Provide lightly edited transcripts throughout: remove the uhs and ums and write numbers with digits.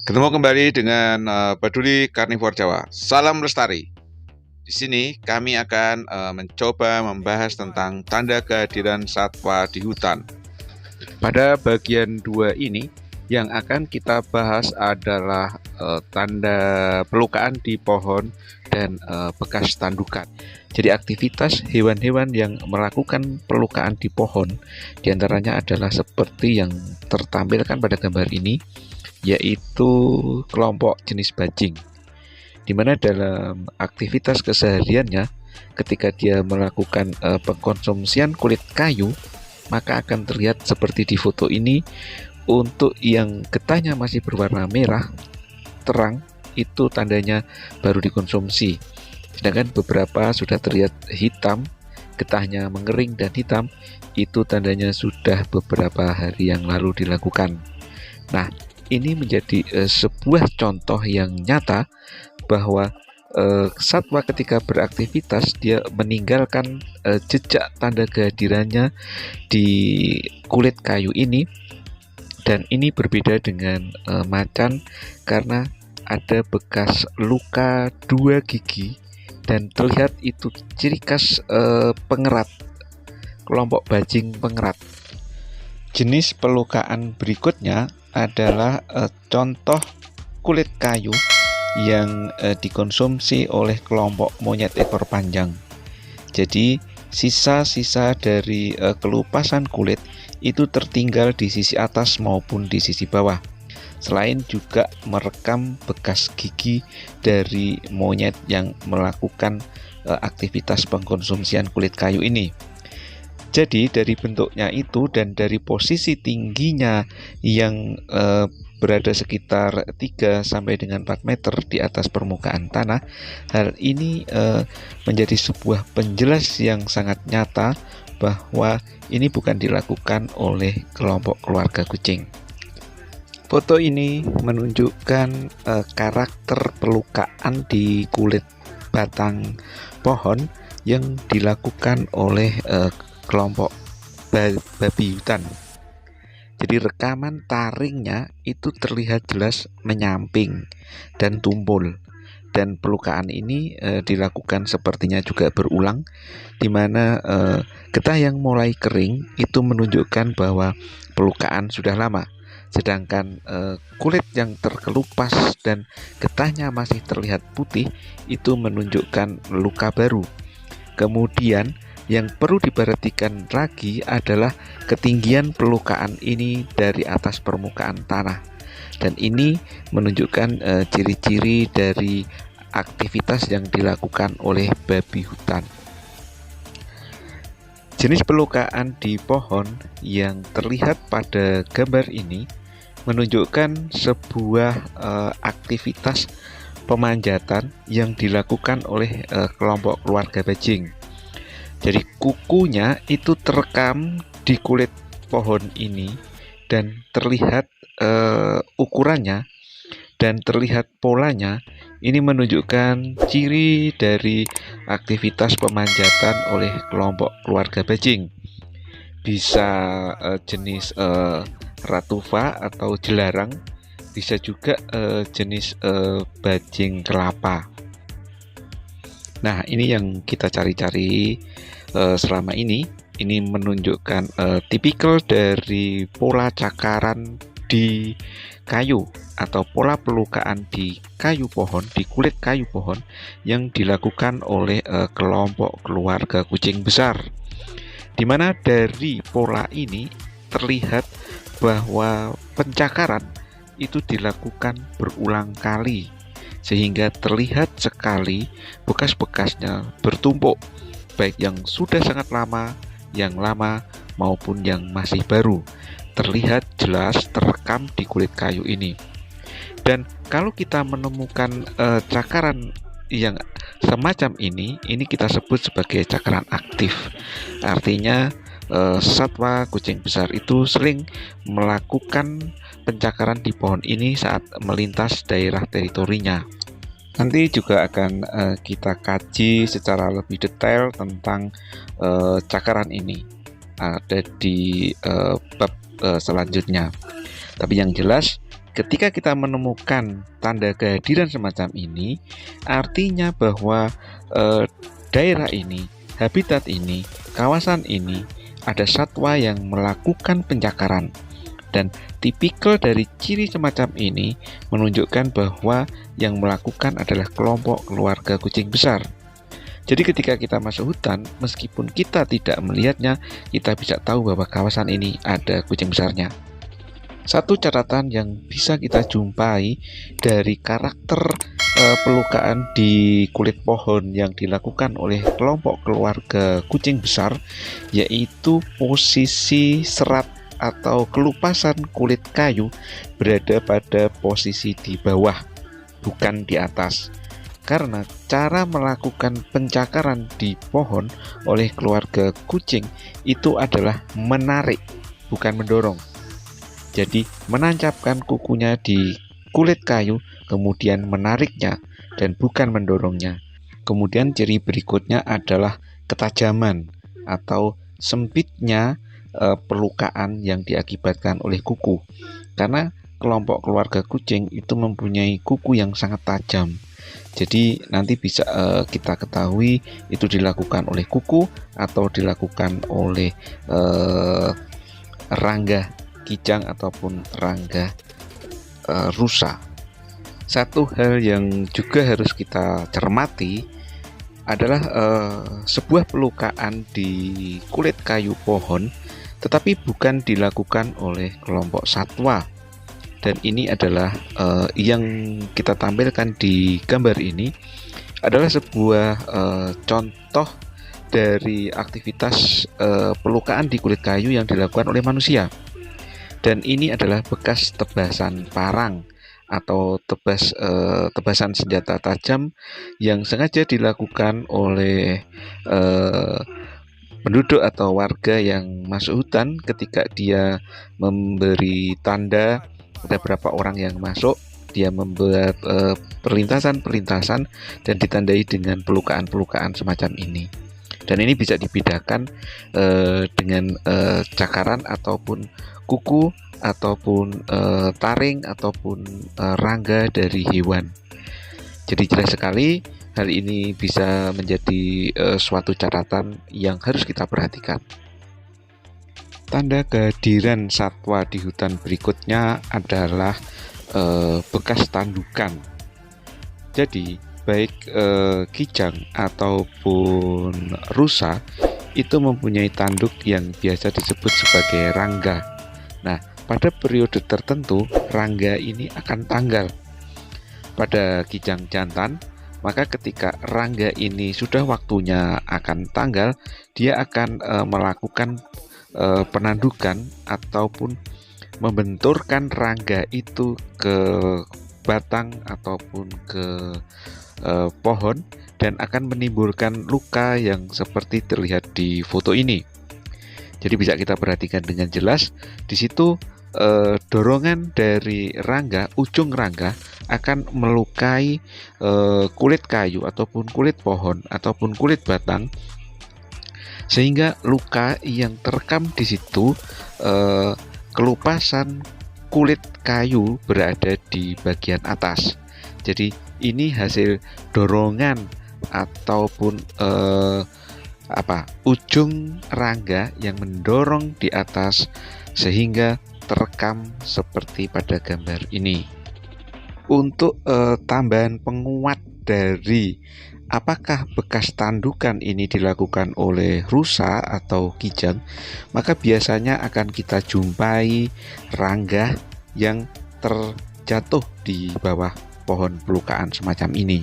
Ketemu kembali dengan Peduli Karnivor Jawa. Salam lestari. Di sini kami akan mencoba membahas tentang tanda kehadiran satwa di hutan. Pada bagian 2 ini yang akan kita bahas adalah tanda pelukaan di pohon dan bekas tandukan. Jadi aktivitas hewan-hewan yang melakukan pelukaan di pohon diantaranya adalah seperti yang tertampilkan pada gambar ini, yaitu kelompok jenis bajing, di mana dalam aktivitas kesehariannya ketika dia melakukan pengkonsumsian kulit kayu, maka akan terlihat seperti di foto ini. Untuk yang getahnya masih berwarna merah terang, itu tandanya baru dikonsumsi. Sedangkan beberapa sudah terlihat hitam, getahnya mengering dan hitam, itu tandanya sudah beberapa hari yang lalu dilakukan. Nah, ini menjadi sebuah contoh yang nyata bahwa satwa ketika beraktivitas dia meninggalkan jejak tanda kehadirannya di kulit kayu ini. Dan ini berbeda dengan macan karena ada bekas luka 2 gigi dan terlihat itu ciri khas pengerat, kelompok bajing pengerat. Jenis pelukaan berikutnya adalah contoh kulit kayu yang dikonsumsi oleh kelompok monyet ekor panjang. Jadi sisa-sisa dari kelupasan kulit itu tertinggal di sisi atas maupun di sisi bawah. Selain juga merekam bekas gigi dari monyet yang melakukan aktivitas pengkonsumsian kulit kayu ini. Jadi dari bentuknya itu dan dari posisi tingginya yang berada sekitar 3 sampai dengan 4 meter di atas permukaan tanah, hal ini menjadi sebuah penjelas yang sangat nyata bahwa ini bukan dilakukan oleh kelompok keluarga kucing. Foto ini menunjukkan karakter pelukaan di kulit batang pohon yang dilakukan oleh kelompok babi hutan. Jadi rekaman taringnya itu terlihat jelas menyamping dan tumpul. Dan pelukaan ini dilakukan sepertinya juga berulang, di mana getah yang mulai kering itu menunjukkan bahwa pelukaan sudah lama. Sedangkan kulit yang terkelupas dan getahnya masih terlihat putih itu menunjukkan luka baru. Kemudian yang perlu diperhatikan lagi adalah ketinggian pelukaan ini dari atas permukaan tanah. Dan ini menunjukkan ciri-ciri dari aktivitas yang dilakukan oleh babi hutan. Jenis pelukaan di pohon yang terlihat pada gambar ini menunjukkan sebuah aktivitas pemanjatan yang dilakukan oleh kelompok keluarga bajing. Jadi kukunya itu terekam di kulit pohon ini dan terlihat ukurannya dan terlihat polanya. Ini menunjukkan ciri dari aktivitas pemanjatan oleh kelompok keluarga bajing. Bisa jenis ratufa atau jelarang, bisa juga jenis bajing kelapa. Nah, ini yang kita cari-cari selama ini. Ini menunjukkan tipikal dari pola cakaran di kayu atau pola pelukaan di kayu pohon, di kulit kayu pohon yang dilakukan oleh kelompok keluarga kucing besar. Di mana dari pola ini terlihat bahwa pencakaran itu dilakukan berulang kali, sehingga terlihat sekali bekas-bekasnya bertumpuk, baik yang sudah sangat lama, yang lama maupun yang masih baru, terlihat jelas terekam di kulit kayu ini. Dan kalau kita menemukan cakaran yang semacam ini kita sebut sebagai cakaran aktif. Artinya satwa kucing besar itu sering melakukan pencakaran di pohon ini saat melintas daerah teritorinya. Nanti juga akan kita kaji secara lebih detail tentang cakaran ini, ada di bab selanjutnya. Tapi yang jelas Ketika kita menemukan tanda kehadiran semacam ini, artinya bahwa daerah ini, habitat ini, kawasan ini ada satwa yang melakukan pencakaran. Dan tipikal dari ciri semacam ini menunjukkan bahwa yang melakukan adalah kelompok keluarga kucing besar. Jadi ketika kita masuk hutan, meskipun kita tidak melihatnya, kita bisa tahu bahwa kawasan ini ada kucing besarnya. Satu catatan yang bisa kita jumpai dari karakter pelukaan di kulit pohon yang dilakukan oleh kelompok keluarga kucing besar, yaitu posisi serat atau kelupasan kulit kayu berada pada posisi di bawah, bukan di atas. Karena cara melakukan pencakaran di pohon oleh keluarga kucing itu adalah menarik, bukan mendorong. Jadi menancapkan kukunya di kulit kayu, kemudian menariknya dan bukan mendorongnya. Kemudian ciri berikutnya adalah ketajaman atau sempitnya pelukaan yang diakibatkan oleh kuku. Karena kelompok keluarga kucing itu mempunyai kuku yang sangat tajam. Jadi nanti bisa kita ketahui itu dilakukan oleh kuku atau dilakukan oleh rangga kijang ataupun rangga rusa. Satu hal yang juga harus kita cermati adalah sebuah pelukaan di kulit kayu pohon, tetapi bukan dilakukan oleh kelompok satwa. Dan ini adalah yang kita tampilkan di gambar ini adalah sebuah contoh dari aktivitas pelukaan di kulit kayu yang dilakukan oleh manusia. Dan ini adalah bekas tebasan parang atau tebasan senjata tajam yang sengaja dilakukan oleh penduduk atau warga yang masuk hutan ketika dia memberi tanda ada berapa orang yang masuk. Dia membuat perlintasan-perlintasan dan ditandai dengan pelukaan-pelukaan semacam ini. Dan ini bisa dibedakan dengan cakaran ataupun kuku ataupun taring ataupun rangga dari hewan. Jadi jelas sekali hal ini bisa menjadi suatu catatan yang harus kita perhatikan. Tanda kehadiran satwa di hutan berikutnya adalah bekas tandukan. Jadi baik kijang ataupun rusa itu mempunyai tanduk yang biasa disebut sebagai rangga. Nah, pada periode tertentu rangga ini akan tanggal. Pada kijang jantan, maka ketika rangga ini sudah waktunya akan tanggal, dia akan melakukan penandukan ataupun membenturkan rangga itu ke batang ataupun ke pohon dan akan menimbulkan luka yang seperti terlihat di foto ini. Jadi bisa kita perhatikan dengan jelas di situ dorongan dari rangga, ujung rangga akan melukai kulit kayu ataupun kulit pohon ataupun kulit batang, sehingga luka yang terekam di situ kelupasan kulit kayu berada di bagian atas. Jadi ini hasil dorongan ataupun ujung rangga yang mendorong di atas sehingga terekam seperti pada gambar ini. Untuk tambahan penguat dari apakah bekas tandukan ini dilakukan oleh rusa atau kijang, maka biasanya akan kita jumpai rangga yang terjatuh di bawah pohon pelukaan semacam ini.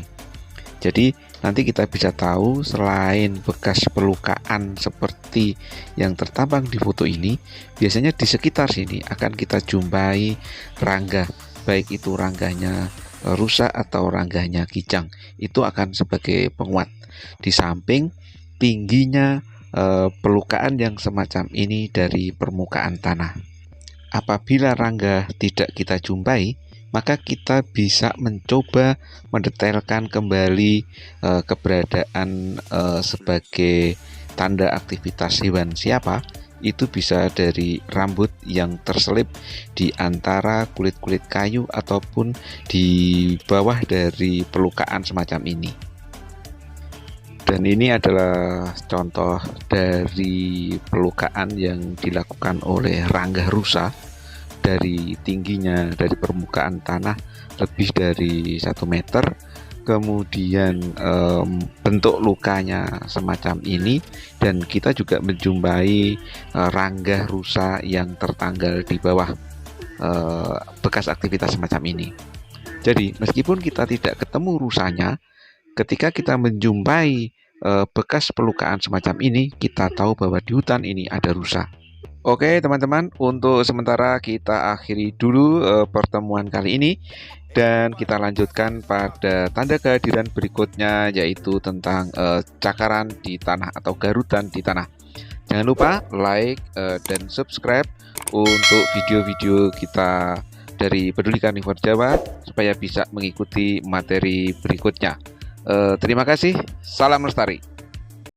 Jadi nanti kita bisa tahu selain bekas pelukaan seperti yang tertampang di foto ini, biasanya di sekitar sini akan kita jumpai rangga, baik itu rangganya rusa atau rangganya kijang. Itu akan sebagai penguat. Di samping tingginya pelukaan yang semacam ini dari permukaan tanah. Apabila rangga tidak kita jumpai, maka kita bisa mencoba mendetailkan kembali keberadaan sebagai tanda aktivitas hewan siapa. itu bisa dari rambut yang terselip di antara kulit-kulit kayu ataupun di bawah dari pelukaan semacam ini. Dan ini adalah contoh dari pelukaan yang dilakukan oleh Rangga Rusa dari tingginya dari permukaan tanah lebih dari 1 meter. Kemudian bentuk lukanya semacam ini, dan kita juga menjumpai Rangga Rusa yang tertanggal di bawah bekas aktivitas semacam ini. Jadi meskipun kita tidak ketemu rusanya, ketika kita menjumpai bekas pelukaan semacam ini, kita tahu bahwa di hutan ini ada rusa. Oke teman-teman, untuk sementara kita akhiri dulu pertemuan kali ini, dan kita lanjutkan pada tanda kehadiran berikutnya, yaitu tentang cakaran di tanah atau garutan di tanah. Jangan lupa like dan subscribe untuk video-video kita dari Peduli Karnivor Jawa supaya bisa mengikuti materi berikutnya. Terima kasih, salam lestari.